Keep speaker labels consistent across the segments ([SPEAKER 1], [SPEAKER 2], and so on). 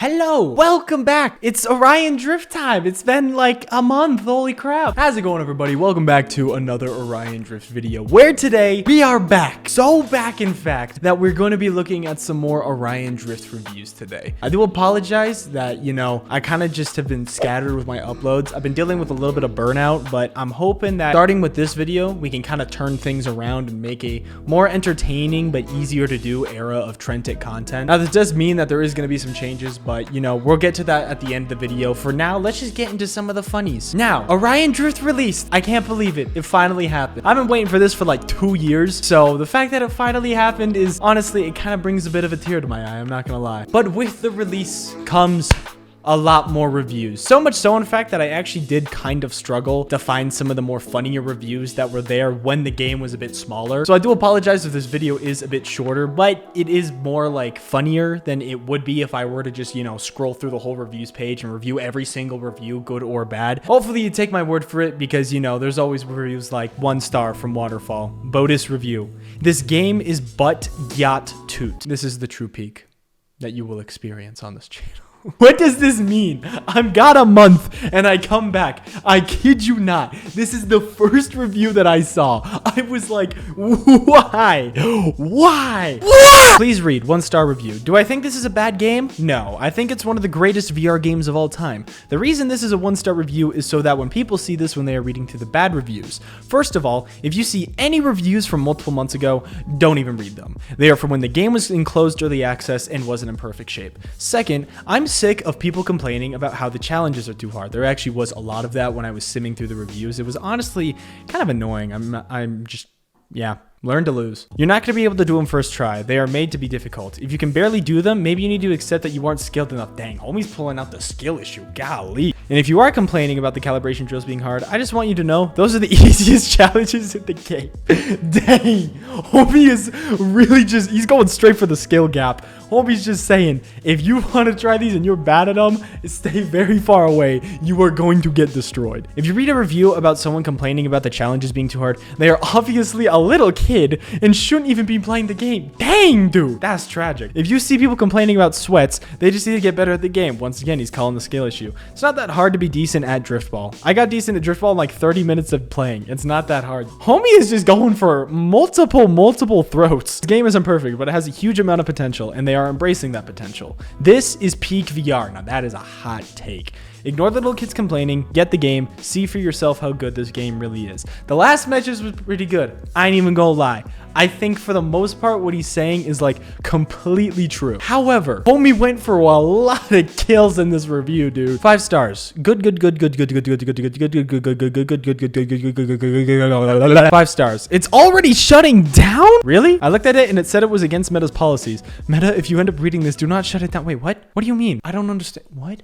[SPEAKER 1] Hello, welcome back. It's Orion Drift time. It's been like a month, holy crap. How's it going, everybody? Welcome back to another Orion Drift video, where today we are back. So back, in fact, that we're going to be looking at some more Orion Drift reviews today. I do apologize that, I kind of just have been scattered with my uploads. I've been dealing with a little bit of burnout, but I'm hoping that starting with this video, we can kind of turn things around and make a more entertaining but easier to do era of Trentic content. Now, this does mean that there is going to be some changes, but we'll get to that at the end of the video. For now, let's just get into some of the funnies. Now, Orion Drift released. I can't believe it. It finally happened. I've been waiting for this for like 2 years, so the fact that it finally happened is honestly, it kind of brings a bit of a tear to my eye. I'm not gonna lie. But with the release comes a lot more reviews. So much so, in fact, that I actually did kind of struggle to find some of the more funnier reviews that were there when the game was a bit smaller. So I do apologize if this video is a bit shorter, but it is more like funnier than it would be if I were to just, scroll through the whole reviews page and review every single review, good or bad. Hopefully you take my word for it because, there's always reviews like 1 star from Waterfall. Botus review. This game is but yacht toot. This is the true peak that you will experience on this channel. What does this mean? I've got a month and I come back. I kid you not. This is the first review that I saw. I was like, why? Why? Please read 1 star review. Do I think this is a bad game? No, I think it's one of the greatest VR games of all time. The reason this is a 1 star review is so that when people see this when they are reading through the bad reviews. First of all, if you see any reviews from multiple months ago, don't even read them. They are from when the game was in closed early access and wasn't in perfect shape. Second, I'm sick of people complaining about how the challenges are too hard. There actually was a lot of that when I was simming through the reviews. It was honestly kind of annoying. Learn to lose. You're not going to be able to do them first try. They are made to be difficult. If you can barely do them, maybe you need to accept that you aren't skilled enough. Dang, homie's pulling out the skill issue. Golly. And if you are complaining about the calibration drills being hard, I just want you to know those are the easiest challenges in the game. Dang, homie is really he's going straight for the skill gap. Homie's just saying, if you want to try these and you're bad at them, stay very far away. You are going to get destroyed. If you read a review about someone complaining about the challenges being too hard, they are obviously a little kid and shouldn't even be playing the game. Dang, dude, that's tragic. If you see people complaining about sweats, they just need to get better at the game. Once again, he's calling the skill issue. It's not that hard to be decent at driftball. I got decent at driftball in like 30 minutes of playing. It's not that hard. Homie is just going for multiple throats. This game isn't perfect, but it has a huge amount of potential, and they are embracing that potential. This is peak VR. Now that is a hot take. Ignore the little kids complaining, get the game, see for yourself how good this game really is. The last matches was pretty good. I ain't even gonna lie. I think for the most part, what he's saying is like completely true. However, homie went for a lot of kills in this review, dude. 5 stars. Good. 5 stars. It's already shutting down? Really? I looked at it and it said it was against Meta's policies. Meta, if you end up reading this, do not shut it down. Wait, what? What do you mean? I don't understand. What?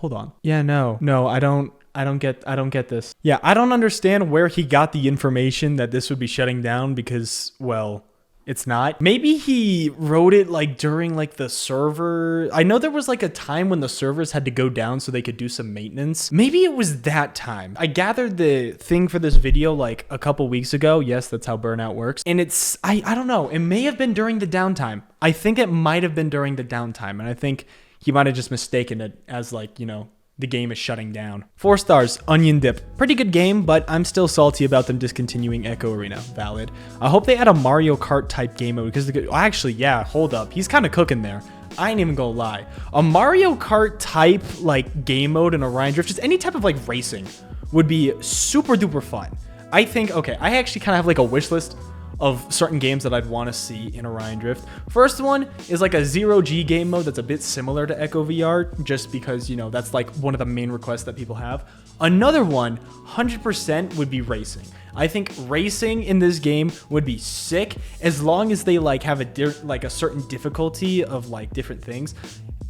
[SPEAKER 1] Hold on. Yeah, no, I don't get this. Yeah, I don't understand where he got the information that this would be shutting down because, well, it's not. Maybe he wrote it like during like the server. I know there was like a time when the servers had to go down so they could do some maintenance. Maybe it was that time. I gathered the thing for this video like a couple weeks ago. Yes, that's how burnout works. And it's, I don't know. It may have been during the downtime. I think it might have been during the downtime. And I think he might have just mistaken it as like, the game is shutting down. 4 stars, Onion Dip. Pretty good game, but I'm still salty about them discontinuing Echo Arena. Valid. I hope they add a Mario Kart type game mode because actually, yeah, hold up. He's kind of cooking there. I ain't even gonna lie. A Mario Kart type like game mode in Orion Drift, just any type of like racing would be super duper fun. I think, okay, I actually kind of have like a wish list of certain games that I'd want to see in Orion Drift. First one is like a 0G game mode that's a bit similar to Echo VR, just because, that's like one of the main requests that people have. Another one, 100% would be racing. I think racing in this game would be sick as long as they like have a certain difficulty of like different things.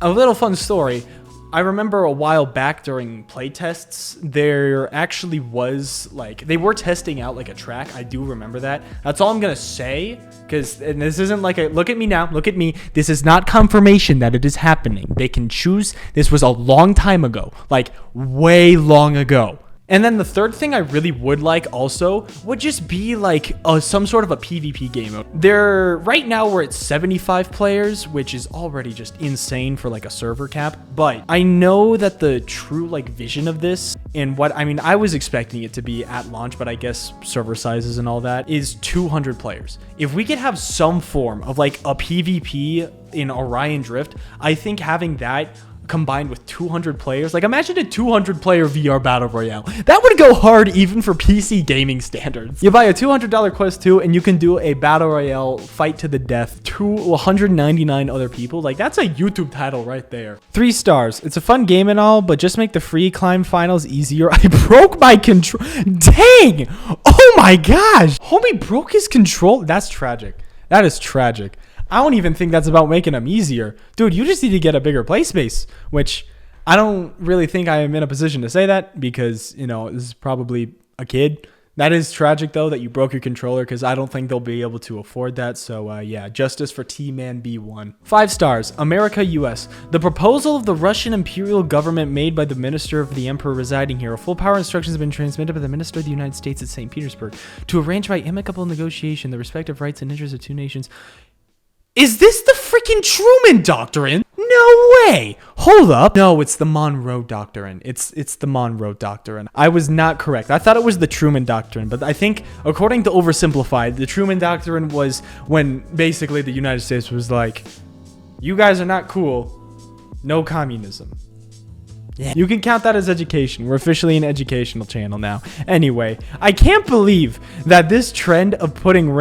[SPEAKER 1] A little fun story. I remember a while back during playtests, there actually was like, they were testing out like a track. I do remember that. That's all I'm going to say. And this isn't like a, look at me now, look at me. This is not confirmation that it is happening. They can choose. This was a long time ago, like way long ago. And then the third thing I really would like also would just be like some sort of a PvP game. Right now we're at 75 players, which is already just insane for like a server cap. But I know that the true like vision of this and I was expecting it to be at launch, but I guess server sizes and all that is 200 players. If we could have some form of like a PvP in Orion Drift, I think having that combined with 200 players, like imagine a 200 player VR battle royale. That would go hard even for PC gaming standards. You buy a $200 Quest 2 and you can do a battle royale fight to the death to 199 other people. Like that's a YouTube title right there. 3 stars. It's a fun game and all, but just make the free climb finals easier. I broke my control. Dang! Oh my gosh! Homie broke his control. That's tragic. That is tragic. I don't even think that's about making them easier. Dude, you just need to get a bigger play space, which I don't really think I am in a position to say that because, you know, this is probably a kid. That is tragic, though, that you broke your controller because I don't think they'll be able to afford that. So, yeah, justice for T-Man B1. 5 stars. America, U.S. The proposal of the Russian imperial government made by the minister of the emperor residing here. Full power instructions have been transmitted by the minister of the United States at St. Petersburg to arrange by amicable negotiation the respective rights and interests of 2 nations. Is this the freaking Truman Doctrine? No way! Hold up. No, it's the Monroe Doctrine. It's the Monroe Doctrine. I was not correct. I thought it was the Truman Doctrine, but I think, according to Oversimplified, the Truman Doctrine was when basically the United States was like, you guys are not cool. No communism. Yeah. You can count that as education. We're officially an educational channel now. Anyway, I can't believe that this trend of putting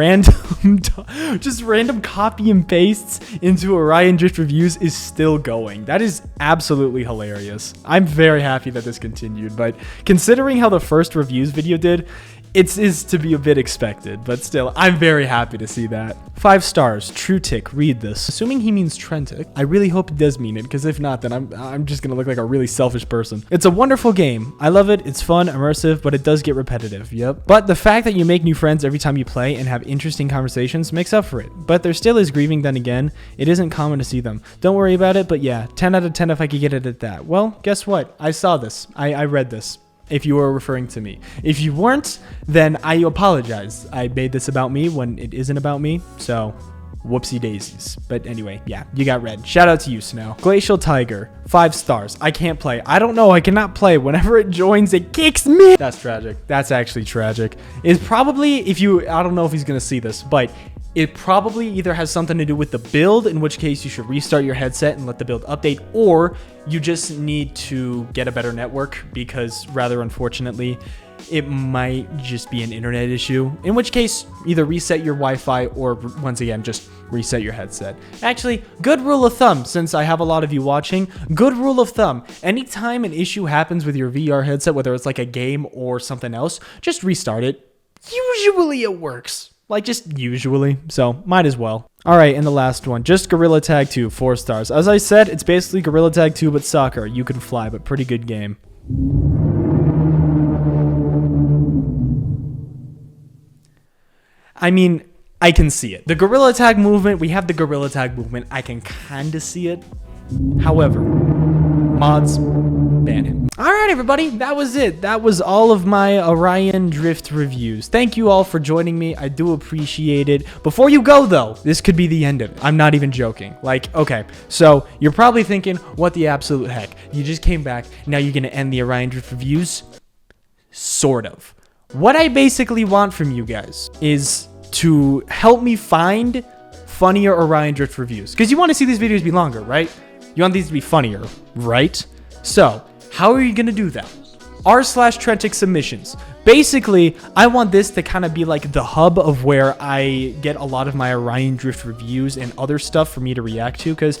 [SPEAKER 1] just random copy and pastes into Orion Drift reviews is still going. That is absolutely hilarious. I'm very happy that this continued, but considering how the first reviews video did, it is to be a bit expected, but still, I'm very happy to see that. 5 stars. True Tick. Read this. Assuming he means Trentic, I really hope he does mean it, because if not, then I'm just gonna look like a really selfish person. It's a wonderful game. I love it. It's fun, immersive, but it does get repetitive. Yep. But the fact that you make new friends every time you play and have interesting conversations makes up for it. But there still is grieving. Then again, it isn't common to see them. Don't worry about it. But yeah, 10 out of 10 if I could get it at that. Well, guess what? I saw this. I read this. If you were referring to me. If you weren't, then I apologize. I made this about me when it isn't about me, so whoopsie daisies. But anyway, yeah, you got read. Shout out to you, Snow. Glacial Tiger, 5 stars. I can't play. I don't know. I cannot play. Whenever it joins, it kicks me. That's tragic. That's actually tragic. It's probably, I don't know if he's going to see this, but it probably either has something to do with the build, in which case you should restart your headset and let the build update, or you just need to get a better network because rather unfortunately, it might just be an internet issue, in which case either reset your Wi-Fi or once again, just reset your headset. Actually, good rule of thumb, since I have a lot of you watching, good rule of thumb, anytime an issue happens with your VR headset, whether it's like a game or something else, just restart it. Usually it works. Like, just usually. So, might as well. Alright, and the last one. Just Gorilla Tag 2, 4 stars. As I said, it's basically Gorilla Tag 2, but soccer. You can fly, but pretty good game. I mean, I can see it. The Gorilla Tag movement, we have the Gorilla Tag movement. I can kinda see it. However, mods, ban him. Alright everybody, that was it. That was all of my Orion Drift reviews. Thank you all for joining me. I do appreciate it. Before you go though, this could be the end of it. I'm not even joking. Like, okay, so you're probably thinking, what the absolute heck? You just came back, now you're gonna end the Orion Drift reviews? Sort of. What I basically want from you guys is to help me find funnier Orion Drift reviews. Because you want to see these videos be longer, right? You want these to be funnier, right? So, how are you going to do that? r/Trentic submissions. Basically, I want this to kind of be like the hub of where I get a lot of my Orion Drift reviews and other stuff for me to react to, because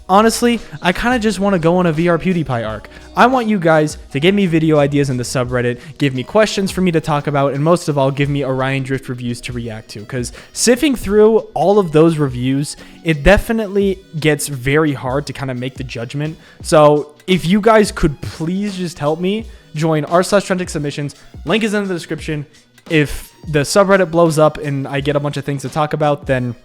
[SPEAKER 1] honestly, I kind of just want to go on a VR PewDiePie arc. I want you guys to give me video ideas in the subreddit, give me questions for me to talk about, and most of all, give me Orion Drift reviews to react to, because sifting through all of those reviews, it definitely gets very hard to kind of make the judgment. So if you guys could please just help me, join r/Trentic submissions. Link is in the description. If the subreddit blows up and I get a bunch of things to talk about, then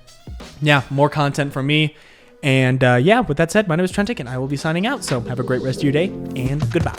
[SPEAKER 1] yeah, more content from me. And yeah, with that said, my name is Trentic and I will be signing out. So have a great rest of your day and goodbye.